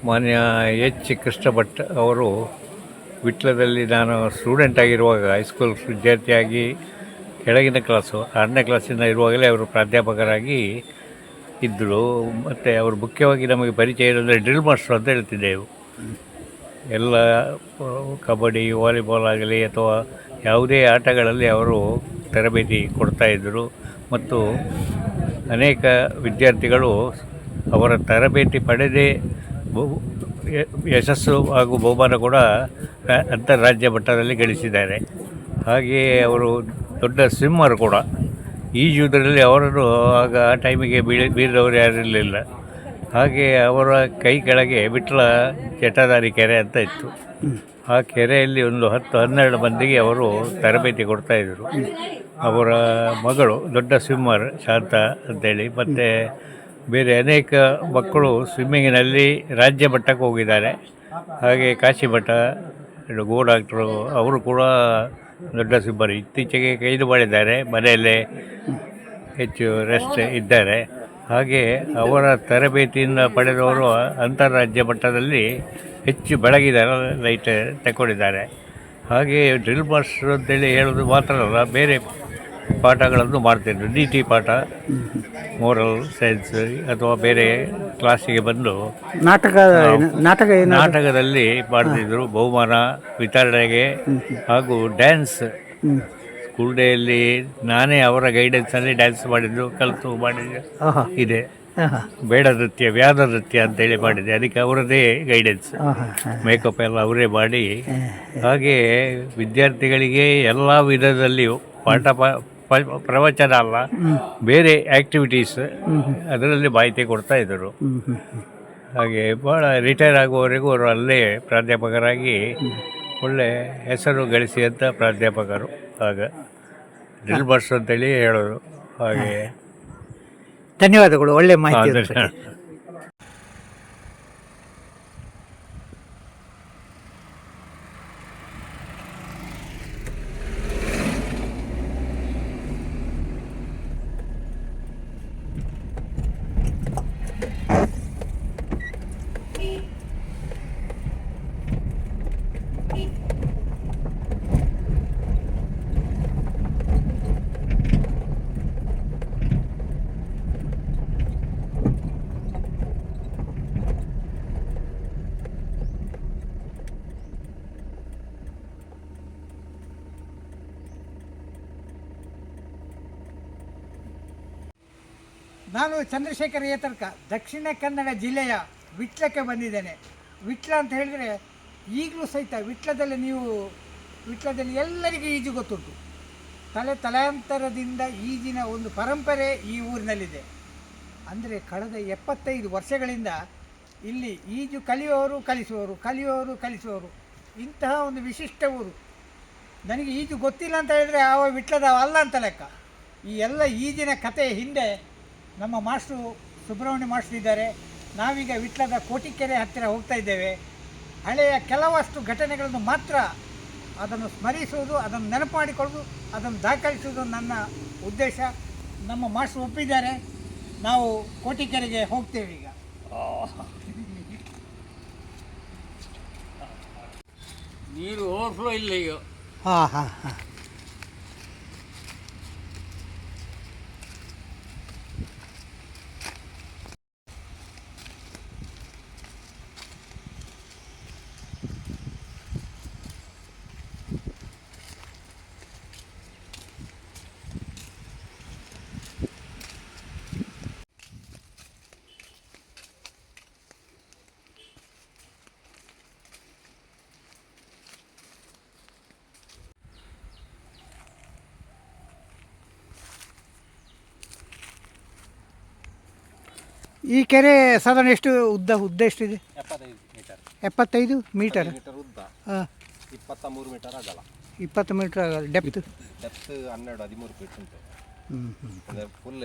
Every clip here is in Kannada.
ಮಾನ್ಯ ಎಚ್ ಕೃಷ್ಣ ಭಟ್ ಅವರು ವಿಟ್ಲದಲ್ಲಿ ನಾನು ಸ್ಟೂಡೆಂಟ್ ಆಗಿರುವಾಗ ಹೈಸ್ಕೂಲ್ ವಿದ್ಯಾರ್ಥಿಯಾಗಿ ಕೆಳಗಿನ ಕ್ಲಾಸು 6ನೇ ಕ್ಲಾಸಿಂದ ಇರುವಾಗಲೇ ಅವರು ಪ್ರಾಧ್ಯಾಪಕರಾಗಿ ಇದ್ದರು. ಮತ್ತು ಅವರು ಮುಖ್ಯವಾಗಿ ನಮಗೆ ಪರಿಚಯ ಇರೋದ್ರೆ ಡ್ರಿಲ್ ಮಾಸ್ಟರ್ ಅಂತ ಹೇಳ್ತಿದ್ದೆವು. ಎಲ್ಲ ಕಬಡ್ಡಿ, ವಾಲಿಬಾಲ್ ಆಗಲಿ ಅಥವಾ ಯಾವುದೇ ಆಟಗಳಲ್ಲಿ ಅವರು ತರಬೇತಿ ಕೊಡ್ತಾಯಿದ್ದರು. ಮತ್ತು ಅನೇಕ ವಿದ್ಯಾರ್ಥಿಗಳು ಅವರ ತರಬೇತಿ ಪಡೆದೇ ಯಶಸ್ಸು ಹಾಗೂ ಬಹುಮಾನ ಕೂಡ ಅಂತಾರಾಜ್ಯ ಮಟ್ಟದಲ್ಲಿ ಗಳಿಸಿದ್ದಾರೆ. ಹಾಗೆಯೇ ಅವರು ದೊಡ್ಡ ಸ್ವಿಮ್ಮರ್ ಕೂಡ. ಈಜುವುದರಲ್ಲಿ ಅವರನ್ನು ಆಗ ಆ ಟೈಮಿಗೆ ಬೀರಿದವರು ಯಾರಿರಲಿಲ್ಲ. ಹಾಗೆ ಅವರ ಕೈ ಕೆಳಗೆ ವಿಟ್ಲ ಜಟಾಧಾರಿ ಕೆರೆ ಅಂತ ಇತ್ತು. ಆ ಕೆರೆಯಲ್ಲಿ ಒಂದು 10-12 ಮಂದಿಗೆ ಅವರು ತರಬೇತಿ ಕೊಡ್ತಾಯಿದ್ರು. ಅವರ ಮಗಳು ದೊಡ್ಡ ಸ್ವಿಮ್ಮರ್ ಶಾಂತ ಅಂತೇಳಿ. ಮತ್ತು ಬೇರೆ ಅನೇಕ ಮಕ್ಕಳು ಸ್ವಿಮ್ಮಿಂಗಿನಲ್ಲಿ ರಾಜ್ಯ ಮಟ್ಟಕ್ಕೆ ಹೋಗಿದ್ದಾರೆ. ಹಾಗೆ ಕಾಶಿ ಮಠ ಗೋ ಡಾಕ್ಟ್ರು ಅವರು ಕೂಡ ದೊಡ್ಡ ಸ್ವಿಮ್ಮರ್. ಇತ್ತೀಚೆಗೆ ಕೈದು ಮಾಡಿದ್ದಾರೆ, ಮನೆಯಲ್ಲೇ ಹೆಚ್ಚು ರೆಸ್ಟ್ ಇದ್ದಾರೆ. ಹಾಗೆ ಅವರ ತರಬೇತಿಯಿಂದ ಪಡೆದವರು ಅಂತಾರಾಜ್ಯ ಮಟ್ಟದಲ್ಲಿ ಹೆಚ್ಚು ಬೆಳಗಿದ್ದಾರೆ, ಲೈಟ್ ತಗೊಂಡಿದ್ದಾರೆ. ಹಾಗೆ ಡ್ರಿಲ್ ಮಾಸ್ಟರ್ ಅಂತೇಳಿ ಹೇಳೋದು ಮಾತ್ರ ಅಲ್ಲ, ಬೇರೆ ಪಾಠಗಳನ್ನು ಮಾಡ್ತಿದ್ರು. ಡಿ ಟಿ ಪಾಠ, ಮೋರಲ್ ಸೈನ್ಸ್ ಅಥವಾ ಬೇರೆ ಕ್ಲಾಸಿಗೆ ಬಂದು ನಾಟಕದಲ್ಲಿ ಮಾಡ್ತಿದ್ರು. ಬಹುಮಾನ ವಿತರಣೆಗೆ ಹಾಗೂ ಡ್ಯಾನ್ಸ್ ಸ್ಕೂಲ್ ಡೇಯಲ್ಲಿ ನಾನೇ ಅವರ ಗೈಡೆನ್ಸಲ್ಲಿ ಡ್ಯಾನ್ಸ್ ಕಲಿತು ಮಾಡಿದ್ದು ಇದೆ. ಬೇಡ ನೃತ್ಯ, ವ್ಯಾದ ನೃತ್ಯ ಅಂತೇಳಿ ಮಾಡಿದೆ. ಅದಕ್ಕೆ ಅವರದೇ ಗೈಡೆನ್ಸ್, ಮೇಕಪ್ ಎಲ್ಲ ಅವರೇ ಮಾಡಿ. ಹಾಗೆ ವಿದ್ಯಾರ್ಥಿಗಳಿಗೆ ಎಲ್ಲ ವಿಧದಲ್ಲಿಯೂ ಪ್ರವಚನ ಅಲ್ಲ, ಬೇರೆ ಆ್ಯಕ್ಟಿವಿಟೀಸ್ ಅದರಲ್ಲಿ ಮಾಹಿತಿ ಕೊಡ್ತಾಯಿದ್ದರು. ಹಾಗೆ ಭಾಳ ರಿಟೈರ್ ಆಗುವವರೆಗೂ ಅವರು ಅಲ್ಲೇ ಪ್ರಾಧ್ಯಾಪಕರಾಗಿ ಒಳ್ಳೆ ಹೆಸರು ಗಳಿಸಿದಂಥ ಪ್ರಾಧ್ಯಾಪಕರು. ಆಗ ಡ್ರಿಲ್ ಮಾಸ್ಟರ್ ಅಂತೇಳಿ ಹೇಳೋದು. ಹಾಗೆ ಧನ್ಯವಾದಗಳು, ಒಳ್ಳೆ ಮಾಹಿತಿ. ನಾನು ಚಂದ್ರಶೇಖರ್ ಏತರ್ಕ, ದಕ್ಷಿಣ ಕನ್ನಡ ಜಿಲ್ಲೆಯ ವಿಟ್ಲಕ್ಕೆ ಬಂದಿದ್ದೇನೆ. ವಿಟ್ಲ ಅಂತ ಹೇಳಿದರೆ ಈಗಲೂ ಸಹಿತ ವಿಟ್ಲದಲ್ಲಿ ಎಲ್ಲರಿಗೂ ಈಜು ಗೊತ್ತುಂಟು. ತಲೆತಲಾಂತರದಿಂದ ಈಜಿನ ಒಂದು ಪರಂಪರೆ ಈ ಊರಿನಲ್ಲಿದೆ. ಅಂದರೆ ಕಳೆದ 75 ವರ್ಷಗಳಿಂದ ಇಲ್ಲಿ ಈಜು ಕಲಿಸುವವರು ಇಂತಹ ಒಂದು ವಿಶಿಷ್ಟ ಊರು. ನನಗೆ ಈಜು ಗೊತ್ತಿಲ್ಲ ಅಂತ ಹೇಳಿದರೆ ಆ ವಿಟ್ಲದ ಅಲ್ಲ ಅಂತ ಲೆಕ್ಕ. ಈ ಎಲ್ಲ ಈಜಿನ ಕತೆ ಹಿಂದೆ ನಮ್ಮ ಮಾಸ್ಟ್ರು ಸುಬ್ರಹ್ಮಣ್ಯ ಮಾಸ್ಟ್ರು ಇದ್ದಾರೆ. ನಾವೀಗ ವಿಟ್ಲದ ಕೋಟಿಕೆರೆ ಹತ್ತಿರ ಹೋಗ್ತಾ ಇದ್ದೇವೆ. ಹಳೆಯ ಕೆಲವಷ್ಟು ಘಟನೆಗಳನ್ನು ಮಾತ್ರ ಅದನ್ನು ಸ್ಮರಿಸುವುದು, ಅದನ್ನು ನೆನಪು ಮಾಡಿಕೊಳ್ಳುವುದು, ಅದನ್ನು ದಾಖಲಿಸುವುದು ನನ್ನ ಉದ್ದೇಶ. ನಮ್ಮ ಮಾಸ್ಟ್ರು ಒಪ್ಪಿದ್ದಾರೆ, ನಾವು ಕೋಟಿಕೆರೆಗೆ ಹೋಗ್ತೇವೆ ಈಗ. ನೀರು ಓವರ್ಫ್ಲೋ ಇಲ್ಲ ಈಗ. ಹಾಂ. ಈ ಕೆರೆ ಸಾಧಾರಣ ಎಷ್ಟು ಉದ್ದ ಎಷ್ಟಿದೆ? 75 ಮೀಟರ್. ಹಾಂ, 23 ಮೀಟರ್ ಆಗಲ್ಲ. 20 ಮೀಟರ್ ಆಗಲ್ಲ. ಡೆಪ್ತ್ 12-13 ಫೀಟ್ ಉಂಟು. ಫುಲ್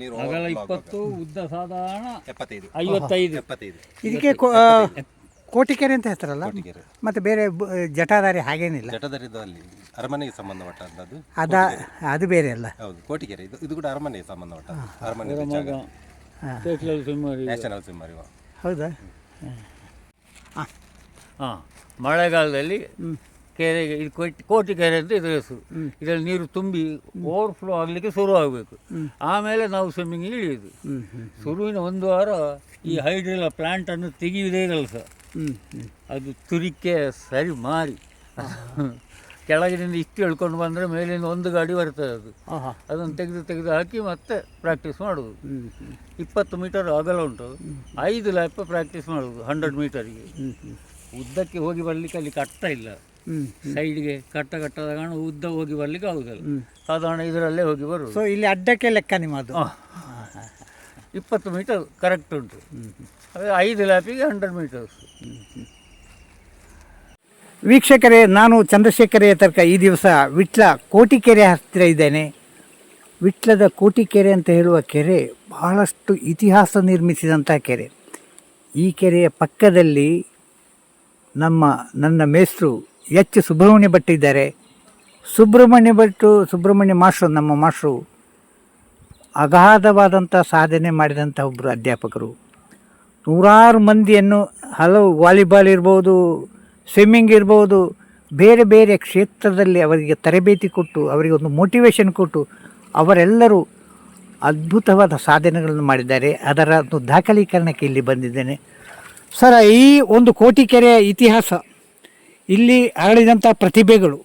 ನೀರು 20, ಉದ್ದ ಸಾಧಾರಣ 75. ಇದಕ್ಕೆ ಕೋಟಿಕೆರೆ ಅಂತ ಹೆಸರಲ್ಲ, ಮತ್ತೆ ಬೇರೆ ಜಟಾಧಾರಿ ಹಾಗೇನಿಲ್ಲ? ಜಟಾಧಾರಿದು ಅಲ್ಲಿ ಅರಮನೆಗೆ ಸಂಬಂಧಪಟ್ಟದ್ದು. ಅದು ಬೇರೆ ಅಲ್ಲ? ಹೌದು, ಕೋಟಿಕೆರೆ ಇದು ಕೂಡ ಅರಮನೆಗೆ ಸಂಬಂಧಪಟ್ಟ ಅರಮನೆ ನ್ಯಾಷನಲ್ ಸ್ವಿಮ್ಮರ್. ಹೌದಾ? ಹಾಂ, ಮಳೆಗಾಲದಲ್ಲಿ ಕೆರೆಗೆ ಇದು ಕೋಟಿ ಕೆರೆ ಅಂತ ಇದರ ಹೆಸರು. ಇದರಲ್ಲಿ ನೀರು ತುಂಬಿ ಓವರ್ಫ್ಲೋ ಆಗಲಿಕ್ಕೆ ಶುರು ಆಗಬೇಕು. ಆಮೇಲೆ ನಾವು ಸ್ವಿಮ್ಮಿಂಗ್ ಇಳಿಯೋದು. ಶುರುವಿನ 1 ವಾರ ಈ ಹೈಡ್ರಿಲ್ಲ ಪ್ಲ್ಯಾಂಟನ್ನು ತೆಗೆಯುವುದೇ ಕೆಲಸ. ಅದು ತುರಿಕೆ ಸರಿ ಮಾರಿ ಕೆಳಗಿನಿಂದ ಇಷ್ಟು ಎಳ್ಕೊಂಡು ಬಂದರೆ ಮೇಲಿಂದ 1 ಗಾಡಿ ಬರ್ತದೆ. ಅದನ್ನು ತೆಗೆದು ಹಾಕಿ ಮತ್ತೆ ಪ್ರಾಕ್ಟೀಸ್ ಮಾಡೋದು. 20 ಮೀಟರ್ ಅಗಲ ಉಂಟು, 5 ಲ್ಯಾಪ್ ಪ್ರಾಕ್ಟೀಸ್ ಮಾಡೋದು 100 ಮೀಟರಿಗೆ. ಉದ್ದಕ್ಕೆ ಹೋಗಿ ಬರಲಿಕ್ಕೆ ಅಲ್ಲಿ ಕಟ್ಟ ಇಲ್ಲ, ಸೈಡ್ಗೆ ಕಟ್ಟದ ಕಾರಣ ಉದ್ದ ಹೋಗಿ ಬರಲಿಕ್ಕೆ ಆಗುದಿಲ್ಲ. ಸಾಧಾರಣ ಇದರಲ್ಲೇ ಹೋಗಿ ಬರೋದು. ಸೊ ಇಲ್ಲಿ ಅಡ್ಡಕ್ಕೆ ಲೆಕ್ಕ ನಿಮ್ಮದು. 20 ಮೀಟರ್ ಕರೆಕ್ಟ್ ಉಂಟು. 5 ಲ್ಯಾಪಿಗೆ 100 ಮೀಟರ್ಸ್. ವೀಕ್ಷಕರೇ, ನಾನು ಚಂದ್ರಶೇಖರ ತರ್ಕ ಈ ದಿವಸ ವಿಟ್ಲ ಕೋಟಿಕೆರೆ ಹತ್ತಿರ ಇದ್ದೇನೆ. ವಿಟ್ಲದ ಕೋಟಿಕೆರೆ ಅಂತ ಹೇಳುವ ಕೆರೆ ಬಹಳಷ್ಟು ಇತಿಹಾಸ ನಿರ್ಮಿಸಿದಂಥ ಕೆರೆ. ಈ ಕೆರೆಯ ಪಕ್ಕದಲ್ಲಿ ನನ್ನ ಮೇಷ್ಟ್ರು ಎಚ್ ಸುಬ್ರಹ್ಮಣ್ಯ ಭಟ್ ಇದ್ದಾರೆ. ಸುಬ್ರಹ್ಮಣ್ಯ ಮಾಸ್ಟ್ರು, ನಮ್ಮ ಮಾಸ್ಟ್ರು ಅಗಾಧವಾದಂಥ ಸಾಧನೆ ಮಾಡಿದಂಥ ಒಬ್ಬರು ಅಧ್ಯಾಪಕರು. ನೂರಾರು ಮಂದಿಯನ್ನು ಹಲವು ವಾಲಿಬಾಲ್ ಇರ್ಬೋದು, ಸ್ವಿಮ್ಮಿಂಗ್ ಇರ್ಬೋದು, ಬೇರೆ ಬೇರೆ ಕ್ಷೇತ್ರದಲ್ಲಿ ಅವರಿಗೆ ತರಬೇತಿ ಕೊಟ್ಟು, ಅವರಿಗೆ ಒಂದು ಮೋಟಿವೇಶನ್ ಕೊಟ್ಟು ಅವರೆಲ್ಲರೂ ಅದ್ಭುತವಾದ ಸಾಧನೆಗಳನ್ನು ಮಾಡಿದ್ದಾರೆ. ಅದರ ಒಂದು ದಾಖಲೀಕರಣಕ್ಕೆ ಇಲ್ಲಿ ಬಂದಿದ್ದೇನೆ. ಸರ್, ಈ ಒಂದು ಕೋಟಿಕೆರೆಯ ಇತಿಹಾಸ, ಇಲ್ಲಿ ಅರಳಿದಂಥ ಪ್ರತಿಭೆಗಳು,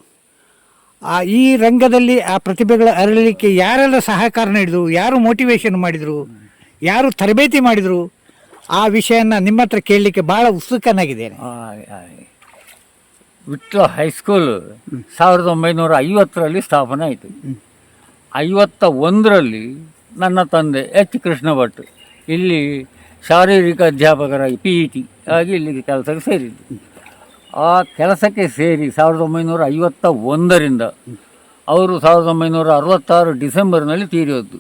ಈ ರಂಗದಲ್ಲಿ ಆ ಪ್ರತಿಭೆಗಳ ಅರಳಲಿಕ್ಕೆ ಯಾರೆಲ್ಲ ಸಹಕಾರ ನೀಡಿದರು, ಯಾರು ಮೋಟಿವೇಶನ್ ಮಾಡಿದರು, ಯಾರು ತರಬೇತಿ ಮಾಡಿದರು, ಆ ವಿಷಯನ ನಿಮ್ಮ ಹತ್ರ ಕೇಳಲಿಕ್ಕೆ ಭಾಳ ಉತ್ಸುಕನಾಗಿದ್ದೇನೆ. ವಿಟ್ಲ ಹೈಸ್ಕೂಲ್ 1950ರಲ್ಲಿ ಸ್ಥಾಪನೆ ಆಯಿತು. 51ರಲ್ಲಿ ನನ್ನ ತಂದೆ ಎಚ್ ಕೃಷ್ಣ ಭಟ್ ಇಲ್ಲಿ ಶಾರೀರಿಕ ಅಧ್ಯಾಪಕರಾಗಿ PET ಆಗಿ ಇಲ್ಲಿಗೆ ಕೆಲಸಕ್ಕೆ ಸೇರಿದ್ದು. ಆ ಕೆಲಸಕ್ಕೆ ಸೇರಿ 1951ರಿಂದ ಅವರು 1966 ಡಿಸೆಂಬರ್ನಲ್ಲಿ ತೀರಿಯೋದು.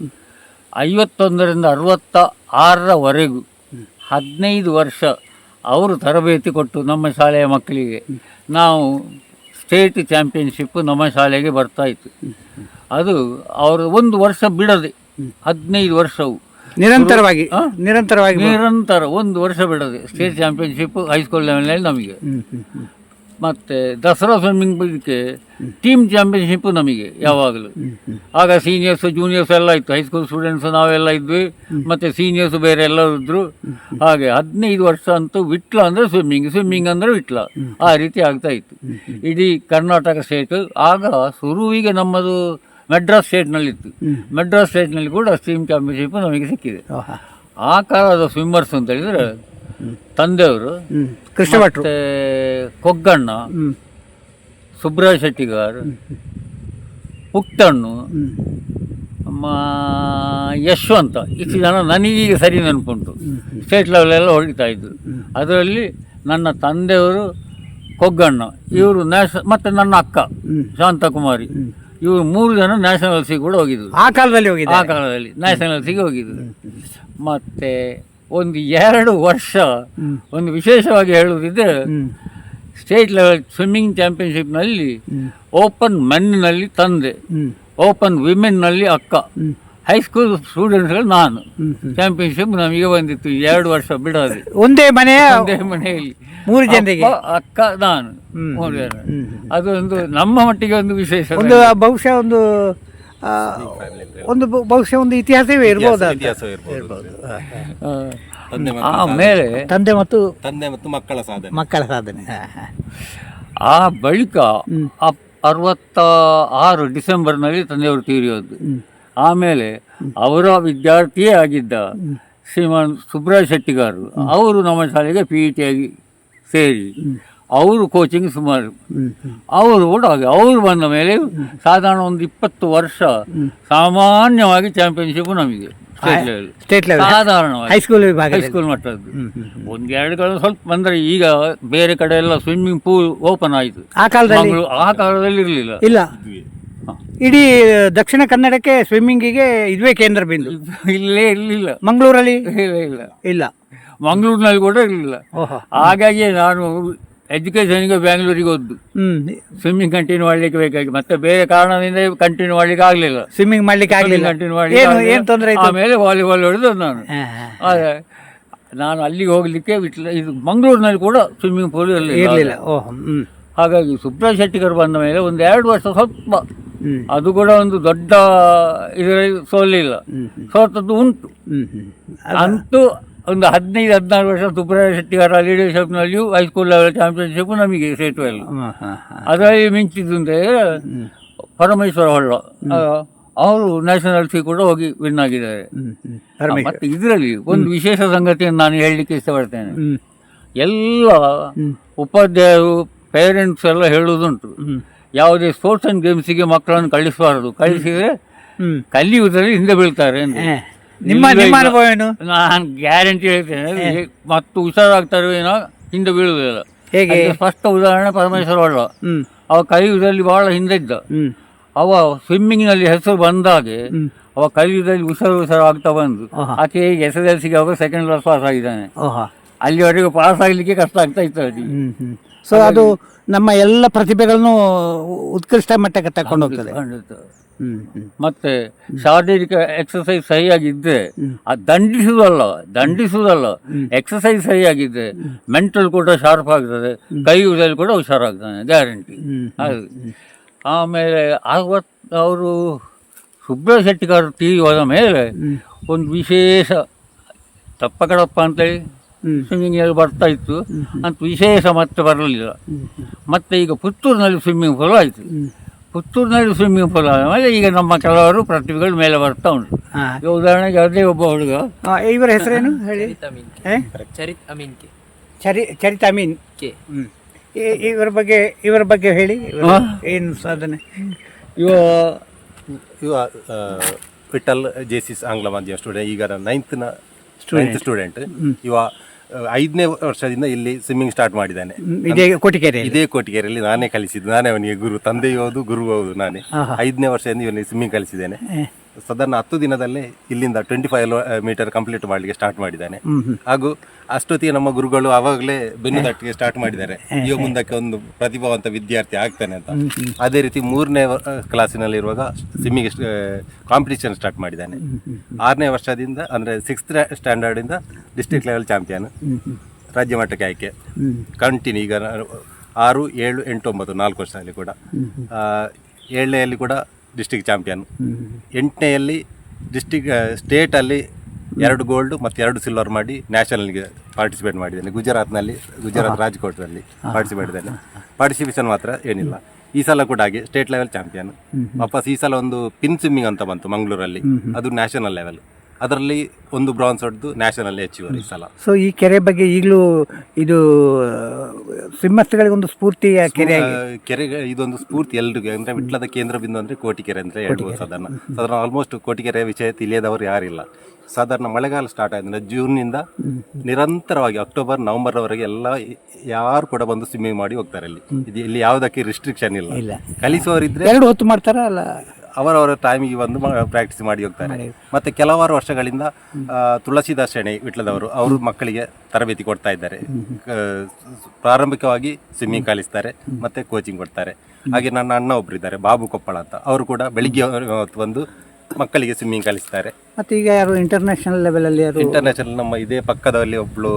51ರಿಂದ 66ರವರೆಗೂ 15 ವರ್ಷ ಅವರು ತರಬೇತಿ ಕೊಟ್ಟು ನಮ್ಮ ಶಾಲೆಯ ಮಕ್ಕಳಿಗೆ ನಾವು ಸ್ಟೇಟ್ ಚಾಂಪಿಯನ್ಶಿಪ್ ನಮ್ಮ ಶಾಲೆಗೆ ಬರ್ತಾಯಿತ್ತು. ಅದು ಅವರು 1 ವರ್ಷ ಬಿಡದೆ 15 ವರ್ಷವು ನಿರಂತರ 1 ವರ್ಷ ಬಿಡದೆ ಸ್ಟೇಟ್ ಚಾಂಪಿಯನ್ಶಿಪ್ ಹೈಸ್ಕೂಲ್ ಲೆವೆಲ್ನಲ್ಲಿ ನಮಗೆ. ಮತ್ತು ದಸರಾ ಸ್ವಿಮ್ಮಿಂಗ್ ಇದಕ್ಕೆ ಟೀಮ್ ಚಾಂಪಿಯನ್ಶಿಪ್ಪು ನಮಗೆ ಯಾವಾಗಲೂ. ಆಗ ಸೀನಿಯರ್ಸು ಜೂನಿಯರ್ಸ್ ಎಲ್ಲ ಇತ್ತು, ಹೈಸ್ಕೂಲ್ ಸ್ಟೂಡೆಂಟ್ಸು ನಾವೆಲ್ಲ ಇದ್ವಿ, ಮತ್ತು ಸೀನಿಯರ್ಸು ಬೇರೆ ಎಲ್ಲರೂ ಇದ್ದರು. ಹಾಗೆ 15 ವರ್ಷ ಅಂತೂ ವಿಟ್ಲ ಅಂದರೆ ಸ್ವಿಮ್ಮಿಂಗ್ ಅಂದರೆ ವಿಟ್ಲ, ಆ ರೀತಿ ಆಗ್ತಾಯಿತ್ತು ಇಡೀ ಕರ್ನಾಟಕ ಸ್ಟೇಟು. ಆಗ ಶುರುವಿಗೆ ನಮ್ಮದು ಮೆಡ್ರಾಸ್ ಸ್ಟೇಟ್ನಲ್ಲಿತ್ತು. ಮೆಡ್ರಾಸ್ ಸ್ಟೇಟ್ನಲ್ಲಿ ಕೂಡ ಟೀಮ್ ಚಾಂಪಿಯನ್ಶಿಪ್ಪು ನಮಗೆ ಸಿಕ್ಕಿದೆ. ಆ ಕಾಲದ ಸ್ವಿಮ್ಮರ್ಸ್ ಅಂತ ಹೇಳಿದರೆ ತಂದೆಯವರು ಕೃಷ್ಣ ಭಟ್ರು, ಕೊಗ್ಗಣ್ಣ, ಸುಬ್ರಾಯ ಶೆಟ್ಟಿಗಾರ್, ಪುಟ್ಟಣ್ಣು, ಯಶವಂತ, ಇಷ್ಟು ಜನ ನನಗೀಗ ಸರಿ ನೆನಪುಂಟು. ಸ್ಟೇಟ್ ಲೆವೆಲೆಲ್ಲ ಹೊಡಿತಾ ಇದ್ರು. ಅದರಲ್ಲಿ ನನ್ನ ತಂದೆಯವರು ಕೊಗ್ಗಣ್ಣ, ಇವರು ಮತ್ತು ನನ್ನ ಅಕ್ಕ ಶಾಂತಕುಮಾರಿ, ಇವರು 3 ಜನ ನ್ಯಾಷನಲ್ಸಿಗೆ ಕೂಡ ಹೋಗಿದ್ರು. ಆ ಕಾಲದಲ್ಲಿ ನ್ಯಾಷನಲ್ಸಿಗೆ ಹೋಗಿದ್ರು. ಮತ್ತು ಒಂದು 2 ವರ್ಷ ಒಂದು ವಿಶೇಷವಾಗಿ ಹೇಳುವುದಿದ್ರೆ, ಸ್ಟೇಟ್ ಲೆವೆಲ್ ಸ್ವಿಮ್ಮಿಂಗ್ ಚಾಂಪಿಯನ್ಶಿಪ್ನಲ್ಲಿ ಓಪನ್ ಮೆನ್ನಲ್ಲಿ ತಂದೆ, ಓಪನ್ ವಿಮೆನ್ನಲ್ಲಿ ಅಕ್ಕ, ಹೈಸ್ಕೂಲ್ ಸ್ಟೂಡೆಂಟ್ಗಳು ನಾನು. ಚಾಂಪಿಯನ್ಶಿಪ್ ನಮಗೆ ಬಂದಿತ್ತು 2 ವರ್ಷ ಬಿಡೋದು. ಒಂದೇ ಮನೆಯಲ್ಲಿ 3 ಜನರಿಗೆ ಅಕ್ಕ ನಾನು 3 ಜನ. ಅದೊಂದು ನಮ್ಮ ಮಟ್ಟಿಗೆ ಒಂದು ವಿಶೇಷ, ಬಹುಶಃ ಒಂದು ಇತಿಹಾಸವೇ ಇರ್ಬೋದು. ಆಮೇಲೆ ತಂದೆ ಮತ್ತು ಮಕ್ಕಳ ಸಾಧನೆ. ಆ ಬಳಿಕ 66 ಡಿಸೆಂಬರ್ನಲ್ಲಿ ತಂದೆಯವರು ತೀರಿಯೋದು. ಆಮೇಲೆ ಅವರ ವಿದ್ಯಾರ್ಥಿಯೇ ಆಗಿದ್ದ ಶ್ರೀಮಾನ್ ಸುಬ್ರಾಯ ಶೆಟ್ಟಿಗಾರು ಅವರು ನಮ್ಮ ಶಾಲೆಗೆ PET ಆಗಿ ಸೇರಿ ಅವರು ಕೋಚಿಂಗ್ ಸುಮಾರು. ಅವರು ಕೂಡ ಹಾಗೆ ಅವರು ಬಂದ ಮೇಲೆ ಸಾಧಾರಣ ಒಂದು 20 ವರ್ಷ ಸಾಮಾನ್ಯವಾಗಿ ಚಾಂಪಿಯನ್ಶಿಪ್ ನಮಗೆ ಸ್ಟೇಟ್ ಲೆವೆಲ್, ಸಾಧಾರಣವಾಗಿ ಹೈಸ್ಕೂಲ್ ಮಟ್ಟದ್ದು. 1-2 ಸ್ವಲ್ಪ ಬಂದರೆ ಈಗ ಬೇರೆ ಕಡೆ ಎಲ್ಲ ಸ್ವಿಮ್ಮಿಂಗ್ ಪೂಲ್ ಓಪನ್ ಆಯಿತು. ಆ ಕಾಲದಲ್ಲಿ ಇಲ್ಲ. ಇಡೀ ದಕ್ಷಿಣ ಕನ್ನಡಕ್ಕೆ ಸ್ವಿಮ್ಮಿಂಗಿಗೆ ಇದುವೇ ಕೇಂದ್ರ ಬಿಂದು. ಇಲ್ಲೇ ಇರಲಿಲ್ಲ. ಮಂಗಳೂರಲ್ಲಿ ಇಲ್ಲ, ಮಂಗಳೂರಿನಲ್ಲಿ ಕೂಡ ಇರಲಿಲ್ಲ. ಹಾಗಾಗಿ ನಾನು ಎಜುಕೇಷನ್ಗೆ ಬ್ಯಾಂಗ್ಳೂರಿಗೆ ಹೋದ್ದು ಸ್ವಿಮ್ಮಿಂಗ್ ಕಂಟಿನ್ಯೂ ಮಾಡಲಿಕ್ಕೆ ಬೇಕಾಗಿ. ಮತ್ತೆ ಬೇರೆ ಕಾರಣದಿಂದ ಕಂಟಿನ್ಯೂ ಮಾಡಲಿಕ್ಕೆ ಆಗಲಿಲ್ಲ, ಸ್ವಿಮ್ಮಿಂಗ್ ಮಾಡಲಿಕ್ಕೆ ಆಗಲಿಲ್ಲ, ಕಂಟಿನ್ಯೂ ಮಾಡಲಿಕ್ಕೆ. ಆಮೇಲೆ ವಾಲಿಬಾಲ್ ಹೊಡೆದು ನಾನು. ನಾನು ಅಲ್ಲಿಗೆ ಹೋಗಲಿಕ್ಕೆ ಇದು ಮಂಗಳೂರಿನಲ್ಲಿ ಕೂಡ ಸ್ವಿಮ್ಮಿಂಗ್ ಪೂಲ್ ಇರಲಿಲ್ಲ. ಓಹ್, ಹಾಗಾಗಿ ಸುಬ್ರಾಯ ಶೆಟ್ಟಿಗರು ಬಂದ ಮೇಲೆ ಒಂದು 2 ವರ್ಷ ಸ್ವಲ್ಪ ಅದು ಕೂಡ ಒಂದು ದೊಡ್ಡ ಇದರಲ್ಲಿ ಸೋಲಿಲ್ಲ, ಸೋತದ್ದು ಉಂಟು. ಅಂತೂ ಒಂದು 15-16 ವರ್ಷ ಸುಬ್ರಾಯ ಶೆಟ್ಟಿಗರ ಲೀಡರ್ಶಿಪ್ನಲ್ಲಿಯೂ ಹೈಸ್ಕೂಲ್ ಲೆವೆಲ್ ಚಾಂಪಿಯನ್ಶಿಪ್ ನಮಗೆ ಸೇಟುವಲ್ಲಿ. ಅದರಲ್ಲಿ ಮಿಂಚಿದ್ದು ಅಂದರೆ ಪರಮೇಶ್ವರ ಹೊಳ್ಳ, ಅವರು ನ್ಯಾಷನಲ್ಸ್ಗೆ ಕೂಡ ಹೋಗಿ ವಿನ್ ಆಗಿದ್ದಾರೆ. ಮತ್ತು ಇದರಲ್ಲಿ ಒಂದು ವಿಶೇಷ ಸಂಗತಿಯನ್ನು ನಾನು ಹೇಳಲಿಕ್ಕೆ ಇಷ್ಟಪಡ್ತೇನೆ. ಎಲ್ಲ ಉಪಾಧ್ಯಾಯರು ಪೇರೆಂಟ್ಸ್ ಎಲ್ಲ ಹೇಳುವುದುಂಟು, ಯಾವುದೇ ಸ್ಪೋರ್ಟ್ಸ್ ಆ್ಯಂಡ್ ಗೇಮ್ಸಿಗೆ ಮಕ್ಕಳನ್ನು ಕಳಿಸಬಾರದು, ಕಳಿಸಿದರೆ ಕಲಿಯುವುದರಲ್ಲಿ ಹಿಂದೆ ಬೀಳ್ತಾರೆ ಅಂತ. ನಿಮ್ಮ ಅನುಭವ ಏನು? ನಾನು ಗ್ಯಾರಂಟಿ ಹೇಳ್ತೇನೆ, ಮತ್ತು ಹುಷಾರಾಗ್ತಾರೆ ಏನೋ, ಹಿಂದೆ ಬೀಳುವುದಿಲ್ಲ. ಹೇಗೆ? ಸ್ಪಷ್ಟ ಉದಾಹರಣೆ ಪರಮೇಶ್ವರ ಹೊಳ್ಳ. ಅವ ಕಲಿಯುವುದರಲ್ಲಿ ಬಹಳ ಹಿಂದೆ ಇದ್ದ. ಅವ ಸ್ವಿಮ್ಮಿಂಗ್ನಲ್ಲಿ ಹೆಸರು ಬಂದಾಗೆ ಅವ ಕಲಿಯುವುದರಲ್ಲಿ ಹುಷಾರಾಗ್ತಾ ಬಂದು ಆಕೆ SSLCಗೆ ಅವಾಗ 2nd ಕ್ಲಾಸ್ ಪಾಸ್ ಆಗಿದ್ದಾನೆ. ಅಲ್ಲಿವರೆಗೂ ಪಾಸ್ ಆಗಲಿಕ್ಕೆ ಕಷ್ಟ ಆಗ್ತಾ ಇತ್ತು ಅಲ್ಲಿ. ಸೊ ಅದು ನಮ್ಮ ಎಲ್ಲ ಪ್ರತಿಭೆಗಳನ್ನು ಉತ್ಕೃಷ್ಟ ಮಟ್ಟಕ್ಕೆ ತಕೊಂಡು ಹೋಗ್ತದೆ. ಮತ್ತೆ ಶಾರೀರಿಕ ಎಕ್ಸಸೈಸ್ ಸರಿಯಾಗಿದ್ದರೆ ಅದು ದಂಡಿಸುವುದಲ್ಲ, ಎಕ್ಸಸೈಸ್ ಸರಿಯಾಗಿದ್ದರೆ ಮೆಂಟಲ್ ಕೂಡ ಶಾರ್ಪ್ ಆಗ್ತದೆ, ಕಲಿಯುವುದರಲ್ಲಿ ಕೂಡ ಹುಷಾರಾಗ್ತಾನೆ, ಗ್ಯಾರಂಟಿ. ಆಮೇಲೆ ಅವರು ಸುಬ್ರಾಯ ಶೆಟ್ಟಿಗಾರ್ ತೀರಿ ಹೋದ ಮೇಲೆ ಒಂದು ವಿಶೇಷ ತಪ್ಪಕಡಪ್ಪ ಅಂತೇಳಿ ಸ್ವಿಮ್ಮಿಂಗಲ್ಲಿ ಬರ್ತಾ ಇತ್ತು, ಅಂತ ವಿಶೇಷ ಮತ್ತೆ ಬರಲಿಲ್ಲ. ಮತ್ತು ಈಗ ಪುತ್ತೂರಿನಲ್ಲಿ ಸ್ವಿಮ್ಮಿಂಗ್ ಪೂಲ್ ಆಯಿತು. ಪುತ್ತೂರಿನಲ್ಲಿ ಸ್ವಿಮ್ಮಿಂಗ್ ಪೂಲ್ ಆದಮೇಲೆ ಈಗ ನಮ್ಮ ಕೆಲವರು ಪ್ರತಿಭೆಗಳು ಮೇಲೆ ಬರ್ತಾ ಉಂಟು. ಈಗ ಉದಾಹರಣೆಗೆ ಅದೇ ಒಬ್ಬ ಹುಡುಗ, ಇವರ ಹೆಸರೇನು ಹೇಳಿ? ಚರಿತ್ ಅಮೀನ್. ಇವರ ಬಗ್ಗೆ ಹೇಳಿ, ಏನು ಸಾಧನೆ? ಇವ ವಿಠಲ್ ಜೇಸಿಸ್ ಆಂಗ್ಲ ಮಾಧ್ಯಮ ಸ್ಟೂಡೆಂಟ್, ಈಗ 9th ಸ್ಟೂಡೆಂಟ್. ಇವ 5ನೇ ವರ್ಷದಿಂದ ಇಲ್ಲಿ ಸ್ವಿಮ್ಮಿಂಗ್ ಸ್ಟಾರ್ಟ್ ಮಾಡಿದ್ದಾನೆ. ಇದೇ ಕೋಟಿಕೆರೆಯಲ್ಲಿ ನಾನೇ ಕಲಿಸಿದ್ದು, ನಾನೇ ಅವನಿಗೆ ಗುರು, ತಂದೆಯೂ ಹೌದು ಗುರು ಹೌದು ನಾನೇ. 5ನೇ ವರ್ಷದಿಂದ ಇವನಿಗೆ ಸ್ವಿಮ್ಮಿಂಗ್ ಕಲಿಸಿದ್ದೇನೆ. ಸಾಧಾರಣ 10 ದಿನದಲ್ಲೇ ಇಲ್ಲಿಂದ 25 ಮೀಟರ್ ಕಂಪ್ಲೀಟ್ ಮಾಡಲಿಕ್ಕೆ ಸ್ಟಾರ್ಟ್ ಮಾಡಿದ್ದಾನೆ. ಹಾಗೂ ಅಷ್ಟೊತ್ತಿಗೆ ನಮ್ಮ ಗುರುಗಳು ಆವಾಗಲೇ ಬೆನ್ನು ತಟ್ಟಿಗೆ ಸ್ಟಾರ್ಟ್ ಮಾಡಿದ್ದಾರೆ, ಇವ ಮುಂದಕ್ಕೆ ಒಂದು ಪ್ರತಿಭಾವಂತ ವಿದ್ಯಾರ್ಥಿ ಆಗ್ತಾನೆ ಅಂತ. ಅದೇ ರೀತಿ 3ನೇ ಕ್ಲಾಸಿನಲ್ಲಿರುವಾಗ ಸ್ವಿಮ್ಮಿಂಗ್ ಕಾಂಪಿಟೇಷನ್ ಸ್ಟಾರ್ಟ್ ಮಾಡಿದ್ದಾನೆ. 6ನೇ ವರ್ಷದಿಂದ ಅಂದರೆ 6th ಸ್ಟ್ಯಾಂಡರ್ಡಿಂದ ಡಿಸ್ಟ್ರಿಕ್ಟ್ ಲೆವೆಲ್ ಚಾಂಪಿಯನ್, ರಾಜ್ಯ ಮಟ್ಟಕ್ಕೆ ಆಯ್ಕೆ ಕಂಟಿನ್ಯೂ. ಈಗ 6, 7, 8, 9 4 ವರ್ಷದಲ್ಲಿ ಕೂಡ 7ನೇಯಲ್ಲಿ ಕೂಡ ಡಿಸ್ಟ್ರಿಕ್ಟ್ ಚಾಂಪಿಯನ್, 8ನೇಯಲ್ಲಿ ಸ್ಟೇಟಲ್ಲಿ 2 ಗೋಲ್ಡ್ ಮತ್ತು 2 ಸಿಲ್ವರ್ ಮಾಡಿ ನ್ಯಾಷನಲ್ಗೆ ಪಾರ್ಟಿಸಿಪೇಟ್ ಮಾಡಿದ್ದೇನೆ. ಗುಜರಾತ್ ರಾಜ್ಕೋಟ್ನಲ್ಲಿ ಪಾರ್ಟಿಸಿಪೇಷನ್ ಮಾತ್ರ ಏನಿಲ್ಲ. ಈ ಸಲ ಕೂಡ ಹಾಗೆ ಸ್ಟೇಟ್ ಲೆವೆಲ್ ಚಾಂಪಿಯನ್. ವಾಪಸ್ ಈ ಸಲ ಒಂದು ಪಿನ್ ಸ್ವಿಮ್ಮಿಂಗ್ ಅಂತ ಬಂತು ಮಂಗಳೂರಲ್ಲಿ, ಅದು ನ್ಯಾಷನಲ್ ಲೆವೆಲ್. ಅದರಲ್ಲಿ ಒಂದು ಬ್ರಾನ್ಸ್ ಹೊಡೆದು ನ್ಯಾಷನಲ್ ಅಚೀವರ್ ಈ ಸಲ. ಸೊ ಈ ಕೆರೆ ಬಗ್ಗೆ ಈಗಲೂ ಇದು ಸಿಂಹಸ್ಥಗಳಿಗೆ ಒಂದು ಸ್ಫೂರ್ತಿಯ ಕೆರೆ. ಇದೊಂದು ಸ್ಫೂರ್ತಿ ಎಲ್ರಿಗೂ. ಅಂದರೆ ವಿಟ್ಲದ ಕೇಂದ್ರ ಬಿಂದು ಅಂದರೆ ಕೋಟಿಕೆರೆ ಅಂತ ಹೇಳ್ಬೋದು. ಸಾಧಾರಣ ಆಲ್ಮೋಸ್ಟ್ ಕೋಟಿಕೆರೆ ವಿಷಯ ತಿಳಿಯದವರು ಯಾರಿಲ್ಲ. ಸಾಧಾರಣ ಮಳೆಗಾಲ ಸ್ಟಾರ್ಟ್ ಆಯ್ತಂದ್ರೆ ಜೂನ್ನಿಂದ ನಿರಂತರವಾಗಿ ಅಕ್ಟೋಬರ್ ನವೆಂಬರ್ವರೆಗೆ ಎಲ್ಲ ಯಾರು ಕೂಡ ಬಂದು ಸ್ವಿಮ್ಮಿಂಗ್ ಮಾಡಿ ಹೋಗ್ತಾರೆ. ಇಲ್ಲಿ ಯಾವುದಕ್ಕೆ ರಿಸ್ಟ್ರಿಕ್ಷನ್ ಇಲ್ಲ. ಕಲಿಸುವವರಿದ್ರೆ 2 ಹೊತ್ತು ಮಾಡ್ತಾರ ಅಲ್ಲ, ಅವರವರ ಟೈಮಿಗೆ ಬಂದು ಪ್ರಾಕ್ಟೀಸ್ ಮಾಡಿ ಹೋಗ್ತಾರೆ. ಮತ್ತು ಕೆಲವಾರು ವರ್ಷಗಳಿಂದ ತುಳಸಿದಾಸ್ ಶೆಣೈ ವಿಟ್ಲದವರು ಅವರು ಮಕ್ಕಳಿಗೆ ತರಬೇತಿ ಕೊಡ್ತಾ ಇದ್ದಾರೆ. ಪ್ರಾರಂಭಿಕವಾಗಿ ಸ್ವಿಮ್ಮಿಂಗ್ ಕಲಿಸ್ತಾರೆ ಮತ್ತು ಕೋಚಿಂಗ್ ಕೊಡ್ತಾರೆ. ಹಾಗೆ ನನ್ನ ಅಣ್ಣ ಒಬ್ಬರು ಇದ್ದಾರೆ, ಬಾಬು ಕೊಪ್ಪಳ ಅಂತ, ಅವರು ಕೂಡ ಬೆಳಿಗ್ಗೆ ಬಂದು ಮಕ್ಕಳಿಗೆ ಸ್ವಿಮ್ಮಿಂಗ್ ಕಲಿಸ್ತಾರೆ. ಮತ್ತು ಈಗ ಯಾರು ಇಂಟರ್ನ್ಯಾಷನಲ್ ಲೆವೆಲಲ್ಲಿ? ಇಂಟರ್ನ್ಯಾಷನಲ್ ನಮ್ಮ ಇದೇ ಪಕ್ಕದಲ್ಲಿ ಒಬ್ಬಳು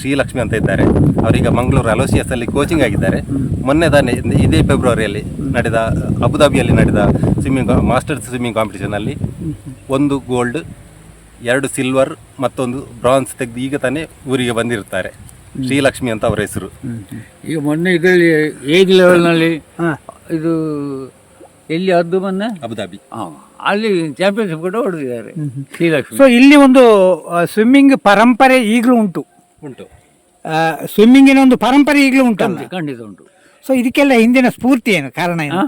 ಶ್ರೀಲಕ್ಷ್ಮಿ ಅಂತ ಇದ್ದಾರೆ, ಅವರೀಗ ಮಂಗಳೂರು ಅಲೋಸಿಯಸ್ ಅಲ್ಲಿ ಕೋಚಿಂಗ್ ಆಗಿದ್ದಾರೆ. ಮೊನ್ನೆ ತಾನೇ ಇದೇ ಫೆಬ್ರವರಿಯಲ್ಲಿ ನಡೆದ ಅಬುದಾಬಿಯಲ್ಲಿ ನಡೆದ ಮಾಸ್ಟರ್ಸ್ ಸ್ವಿಮ್ಮಿಂಗ್ ಕಾಂಪಿಟೇಷನಲ್ಲಿ 1 ಗೋಲ್ಡ್ 2 ಸಿಲ್ವರ್ ಮತ್ತೊಂದು ಬ್ರಾನ್ಸ್ ತೆಗೆದು ಈಗ ತಾನೇ ಊರಿಗೆ ಬಂದಿರ್ತಾರೆ. ಶ್ರೀಲಕ್ಷ್ಮಿ ಅಂತ ಅವರ ಹೆಸರು. ಈಗ ಮೊನ್ನೆ ಇದರಲ್ಲಿ ಏಜ್ ಲೆವೆಲ್ನಲ್ಲಿ ಇದು ಎಲ್ಲಿ ಅದು ಮೊನ್ನೆ ಅಬುದಾಬಿ, ಅಲ್ಲಿ ಚಾಂಪಿಯನ್ಶಿಪ್ ಕೂಡ ಹೊಡೆದಿದ್ದಾರೆ ಶ್ರೀಲಕ್ಷ್ಮಿ. ಸೊ ಇಲ್ಲಿ ಒಂದು ಸ್ವಿಮ್ಮಿಂಗ್ ಪರಂಪರೆ ಈಗಲೂ ಉಂಟು. ಸ್ವಿಮ್ಮಿಂಗಿನ ಒಂದು ಪರಂಪರೆ ಈಗಲೂ ಉಂಟು, ಖಂಡಿತ ಉಂಟು. ಸೊ ಇದಕ್ಕೆಲ್ಲ ಹಿಂದಿನ ಸ್ಫೂರ್ತಿ ಏನು, ಕಾರಣ ಏನು?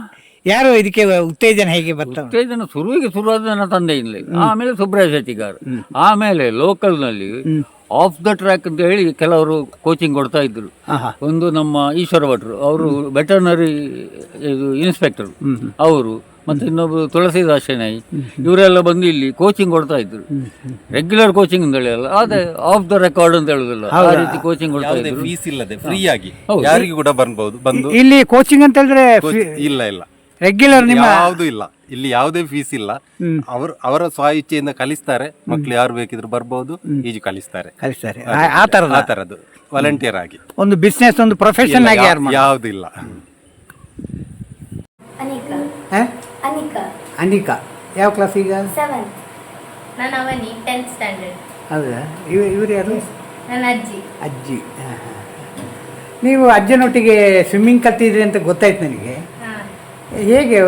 ಯಾರು ಇದಕ್ಕೆ ಉತ್ತೇಜನ ಹೇಗೆ ಬರ್ತಾರೆ? ಉತ್ತೇಜನ ಶುರುವಾದ ನನ್ನ ತಂದೆಯಿಂದಲೇ, ಆಮೇಲೆ ಸುಬ್ರಾಯ ಶೆಟ್ಟಿಗಾರ್, ಆಮೇಲೆ ಲೋಕಲ್ನಲ್ಲಿ ಆಫ್ ದ ಟ್ರ್ಯಾಕ್ ಅಂತ ಹೇಳಿ ಕೆಲವರು ಕೋಚಿಂಗ್ ಕೊಡ್ತಾ ಇದ್ರು. ಒಂದು ನಮ್ಮ ಈಶ್ವರ ಭಟ್ರು, ಅವರು ವೆಟರ್ನರಿ ಇನ್ಸ್ಪೆಕ್ಟರ್ ಅವರು, ಮತ್ತು ಇನ್ನೊಬ್ಬರು ತುಳಸಿದಾಸ್ ಶೆಣೈ, ಇವರೆಲ್ಲ ಬಂದು ಇಲ್ಲಿ ಕೋಚಿಂಗ್ ಕೊಡ್ತಾ ಇದ್ರು. ರೆಗ್ಯುಲರ್ ಕೋಚಿಂಗ್ ಅಂತ ಹೇಳಿ ಅಲ್ಲ, ಅದೇ ಆಫ್ ದ ರೆಕಾರ್ಡ್ ಅಂತ ಹೇಳುದಿಲ್ಲ, ಆ ರೀತಿ ಕೋಚಿಂಗ್ ಕೊಡ್ತಾ ಇದ್ರು. ಫೀಸ್ ಇಲ್ಲದೆ ಫ್ರೀ ಆಗಿ ಯಾರಿಗೂ ಕೂಡ ಬರ್ಬಹುದು. ಬಂದು ಇಲ್ಲಿ ಕೋಚಿಂಗ್ ಅಂತ ಹೇಳಿದ್ರೆ ಇಲ್ಲ ರೆಗ್ಯುಲರ್ ನಿಮ್ಮ ಯಾವುದು ಇಲ್ಲ. ಇಲ್ಲಿ ಯಾವುದೇ ಫೀಸ್ ಇಲ್ಲ. ಅವರ ಸ್ವ ಇಚ್ಛೆಯಿಂದ ಕಲಿಸ್ತಾರೆ. ಮಕ್ಳು ಯಾರು ಬೇಕಿದ್ರು ಬರ್ಬೋದು, ಈಜು ಕಲಿಸ್ತಾರೆ. ಆ ತರದ್ದು ವಾಲಂಟಿಯರ್ ಆಗಿ. ಒಂದು ಬಿಸ್ನೆಸ್, ಒಂದು ಪ್ರೊಫೆಷನ್ ಆಗಿ ಯಾವುದಿಲ್ಲ. ಅನಿಕಾ ಯಾವ ಕ್ಲಾಸ್ ಈಗ? 7th. ನಾನು ಅವನಿ 10th ಸ್ಟ್ಯಾಂಡರ್ಡ್. ಹೌದಾ? ಇವರು ಯಾರು? ನನ್ನ ಅಜ್ಜಿ. ಅಜ್ಜಿ. ನೀವು ಅಜ್ಜನೊಟ್ಟಿಗೆ ಸ್ವಿಮ್ಮಿಂಗ್ ಕಲ್ತಿದ್ರಿ ಅಂತ ಗೊತ್ತಾಯ್ತು ನನಗೆ. ಹೇಗೆ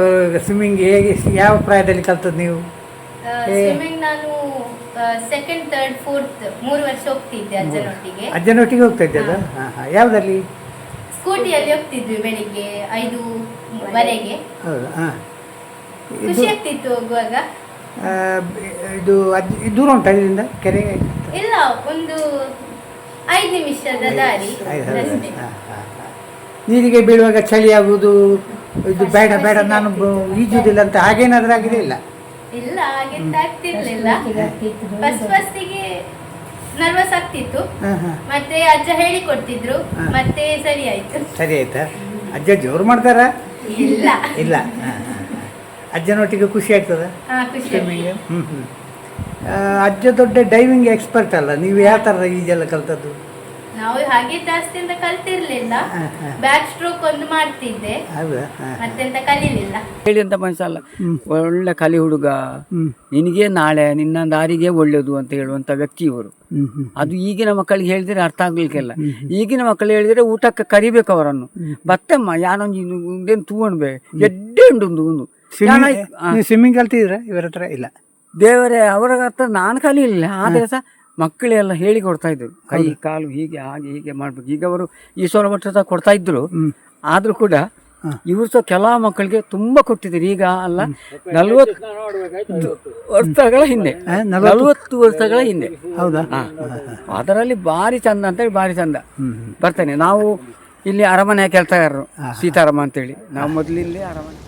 ಸ್ವಿಮ್ಮಿಂಗ್ ಹೇಗೆ ಯಾವ ಪ್ರಾಯದಲ್ಲಿ ಕಲ್ತದ್ದು ನೀವು? ಸ್ವಿಮ್ಮಿಂಗ್ ನಾನು 2nd, 3rd, 4th 3 ವರ್ಷ ಹೋಗ್ತಿದ್ದೆ ಅಜ್ಜನೊಟ್ಟಿಗೆ. ಅಜ್ಜನೊಟ್ಟಿಗೆ ಹೋಗ್ತಾ ಇದ್ದದ? ಯಾವುದಲ್ಲಿ? ಸ್ಕೂಟಿಯಲ್ಲಿ ಹೋಗ್ತಿದ್ವಿ ಬೆಳಿಗ್ಗೆ 5:00ವರೆಗೆ. ಹೌದಾ? ಖುಷಿ ಆಗ್ತಿತ್ತು ಹೋಗುವಾಗ. ಇದು ದೂರ ಉಂಟಾ ಇದರಿಂದ ಕೆರೆ? ಇಲ್ಲ, ಒಂದು 5 ನಿಮಿಷದ ದಾರಿ ಅಷ್ಟೇ. ನೀರಿಗೆ ಬೀಳುವಾಗ ಚಳಿ ಆಗುವುದು, ಇದು ಬೇಡ ಬೇಡ ನಾನು ಈಜುವುದಿಲ್ಲ ಅಂತ ಹಾಗೇನಾದ್ರೂ ಆಗಿದೆ? ಇಲ್ಲ ಇಲ್ಲ, ಹಾಗೆಂತ ಆಗ್ತಿರ್ಲಿಲ್ಲ. ಫಸ್ಟಿಗೆ ನರ್ವಸ್ ಆಗ್ತಿತ್ತು, ಮತ್ತೆ ಅಜ್ಜ ಹೇಳಿಕೊಡ್ತಿದ್ರು, ಮತ್ತೆ ಸರಿ ಆಯ್ತು. ಸರಿ ಆಯ್ತಾ? ಅಜ್ಜ ಜೋರು ಮಾಡ್ತಾರ? ಇಲ್ಲ ಇಲ್ಲ. ಅಜ್ಜನೊಟ್ಟಿಗೆ ಖುಷಿ ಆಗ್ತದ ಖುಷಿ. ಸ್ವಿಮ್ಮಿಂಗ್? ಅಜ್ಜ ದೊಡ್ಡ ಡೈವಿಂಗ್ ಎಕ್ಸ್ಪರ್ಟ್ ಅಲ್ಲ, ನೀವು ಯಾವ ಥರ ಈಜೆಲ್ಲ ಕಲ್ತದ್ದು? ನಾವು ಹಾಗೆ ಜಾಸ್ತಿ ಅಂತ ಕಲ್ತಿರ್ಲಿಲ್ಲ. ಬ್ಯಾಕ್ ಸ್ಟ್ರೋಕ್ ಒಂದು ಮಾಡ್ತಿದ್ದೆ, ಹೌದಾ? ಮತ್ತೆಂತ ಕಲೀಲಿಲ್ಲ. ಹೇಳಿ ಅಂತ ಮನುಷ್ಯ ಅಲ್ಲ, ಒಳ್ಳೆ ಕಲಿ ಹುಡುಗ, ನಿನಗೆ ನಾಳೆ ನಿನ್ನ ದಾರಿಗೆ ಒಳ್ಳೇದು ಅಂತ ಹೇಳುವಂತ ವ್ಯಕ್ತಿ ಇವರು. ಅದು ಈಗಿನ ಮಕ್ಕಳಿಗೆ ಹೇಳಿದ್ರೆ ಅರ್ಥ ಆಗ್ಲಿಕ್ಕಿಲ್ಲ. ಈಗಿನ ಮಕ್ಕಳು ಹೇಳಿದ್ರೆ ಊಟಕ್ಕೆ ಕರಿಬೇಕು ಅವರನ್ನು. ಬತ್ತಮ್ಮ ಯಾನೊಂದು ತೂವಣ್ಬೇ ಎಡ್ಡೆ ಉಂಡು. ಸ್ವಿಮ್ಮಿಂಗ್ ಕಲ್ತಿದ್ರ ಇವರ ಹತ್ರ? ಇಲ್ಲ. ದೇವರೇ, ಅವರ ಹತ್ರ ನಾನು ಕಲಿಯಲಿಲ್ಲ. ಆದರೆ ಸಹ ಮಕ್ಕಳೆಲ್ಲ ಹೇಳಿ ಕೊಡ್ತಾ ಇದ್ರು, ಕೈ ಕಾಲು ಹೀಗೆ ಹಾಗೆ ಹೀಗೆ ಮಾಡ್ಬೇಕು. ಈಗ ಅವರು ಈಶ್ವರ ಮಠದ ಕೊಡ್ತಾ ಇದ್ರು, ಆದ್ರೂ ಕೂಡ ಇವರು ಸಹ ಕೆಲವು ಮಕ್ಕಳಿಗೆ ತುಂಬಾ ಕೊಟ್ಟಿದ್ದಾರೆ. ಈಗ ಅಲ್ಲ, 40 ವರ್ಷಗಳ ಹಿಂದೆ, 40 ವರ್ಷಗಳ ಹಿಂದೆ. ಹೌದಾ? ಅದರಲ್ಲಿ ಭಾರಿ ಚಂದ ಅಂತೇಳಿ ಭಾರಿ ಚಂದ ಬರ್ತೇನೆ. ನಾವು ಇಲ್ಲಿ ಅರಮನೆ ಕೆಲಸಗಾರರು, ಸೀತಾರಾಮ ಅಂತೇಳಿ. ನಾವು ಮೊದಲಿಲ್ಲಿ ಅರಮನೆ